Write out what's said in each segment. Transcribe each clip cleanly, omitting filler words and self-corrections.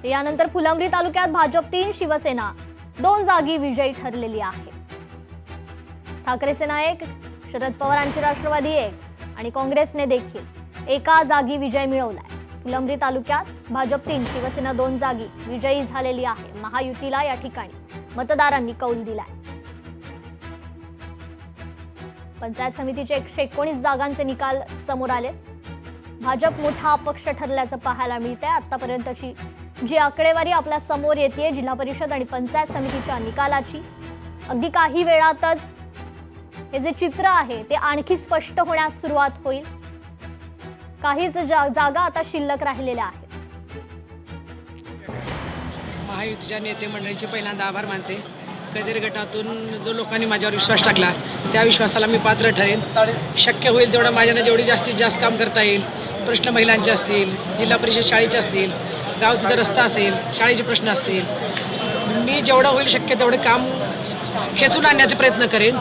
यानंतर फुलंब्री तालुक्यात भाजप 3, शिवसेना 2 जागी विजयी ठरलेली आहे। ठाकरे सेना 1, शरद पवारांची राष्ट्रवादी 1 आणि काँग्रेसने देखील एका जागी विजय मिळवलाय। फुलंब्री तालुक्यात भाजप 3, शिवसेना 2 जागी विजयी झालेली आहे। महायुतीला या ठिकाणी मतदारांनी कौल दिलाय। पंचायत समितीचे 119 जागांचे निकाल समोर आले। भाजप मोठा अपक्ष ठरल्याचं पाहायला मिळतंय। आतापर्यंतची जी आकडेवारी आपल्या समोर येते जिल्हा परिषद आणि पंचायत समितीच्या निकालाची, अगदी काही वेळातच हे जे चित्र आहे ते आणखी स्पष्ट होण्यास सुरुवात होईल। काहीच जागा आता शिल्लक राहिलेल्या आहेत। महायुतीच्या नेते मंडळीचे पहिल्यांदा आभार मानते। कदेर गटातून जो लोकांनी माझ्यावर विश्वास टाकला त्या विश्वासाला मी पात्र ठरेन। शक्य होईल तेवढं माझ्यानं जेवढी जास्तीत जास्त काम करता येईल, प्रश्न महिलांचे असतील, जिल्हा परिषद शाळेचे असतील, गाव तिथं रस्ता असेल, शाळेचे प्रश्न असतील, मी जेवढं होईल शक्य तेवढे काम खेचून आणण्याचे प्रयत्न करेन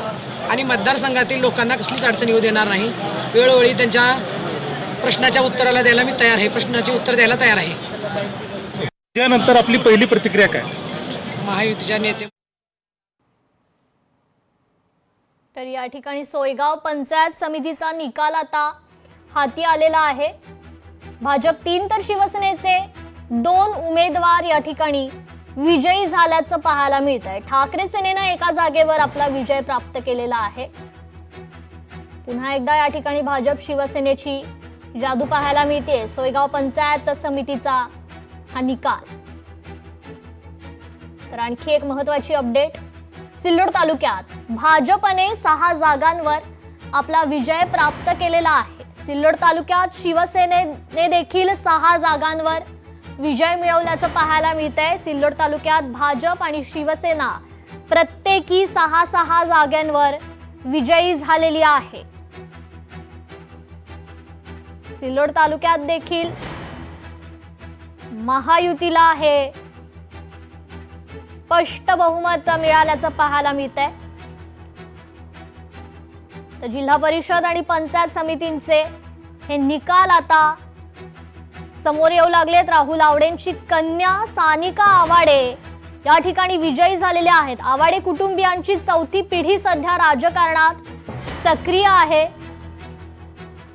आणि मतदारसंघातील लोकांना कसलीच अडचण येऊ देणार नाही। वेळोवेळी त्यांच्या प्रश्नाच्या उत्तराला द्यायला मी तयार आहे, प्रश्नाचे उत्तर द्यायला तयार आहे। त्यानंतर आपली पहिली प्रतिक्रिया काय? महायुतीच्या नेते तर या ठिकाणी सोयगाव पंचायत समितीचा निकाल आता हाती आलेला आहे। भाजप 3 तर शिवसेनेचे 2 उमेदवार या ठिकाणी विजयी झाल्याचं पाहायला मिळतंय। ठाकरे सेनेनं एका जागेवर आपला विजय प्राप्त केलेला आहे। पुन्हा एकदा या ठिकाणी भाजप शिवसेनेची जादू पाहायला मिळते। सोयगाव पंचायत समितीचा हा निकाल। तर आणखी एक महत्त्वाची अपडेट, सिल्लोड तालुक्यात भाजपने 6 जागांवर आपला विजय प्राप्त केलेला आहे। सिल्लोड तालुक्यात शिवसेनेने देखील 6 जागांवर विजय मिळवल्याचं पाहायला मिळतंय। सिल्लोड तालुक्यात भाजप आणि शिवसेना प्रत्येकी 6 जागांवर विजयी झालेली आहे। सिल्लोड तालुक्यात देखील महायुतीला आहे स्पष्ट बहुमत मिळाल्याचं पाहायला मिळतंय। तर जिल्हा परिषद आणि पंचायत समितींचे हे निकाल आता समोर येऊ लागलेत। राहुल आवडेंची कन्या सानिका आवाडे या ठिकाणी विजयी झालेल्या आहेत। आवाडे कुटुंबियांची 4थी पिढी सध्या राजकारणात सक्रिय आहे।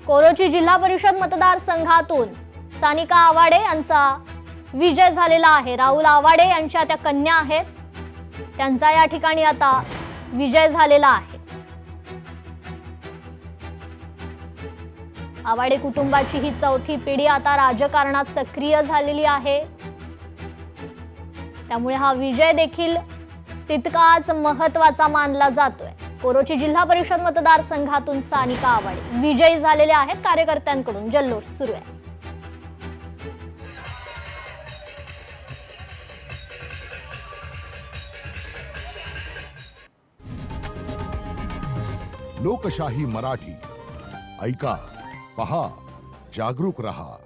कोरोची जिल्हा परिषद मतदारसंघातून सानिका आवाडे यांचा विजय झालेला आहे। राहुल आवाडे यांच्या त्या कन्या आहेत, त्यांचा या ठिकाणी आता विजय झालेला आहे। आवाडे कुटुंबाची ही 4थी पिढी आता राजकारणात सक्रिय झालेली आहे, त्यामुळे हा विजय देखील तितकाच महत्त्वाचा मानला जातोय। कोरोची जिल्हा परिषद मतदारसंघातून सानिका आवाडे विजयी झालेल्या आहेत। कार्यकर्त्यांकडून जल्लोष सुरू आहे। लोकशाही मराठी ऐका, पहा, जागरूक रहा।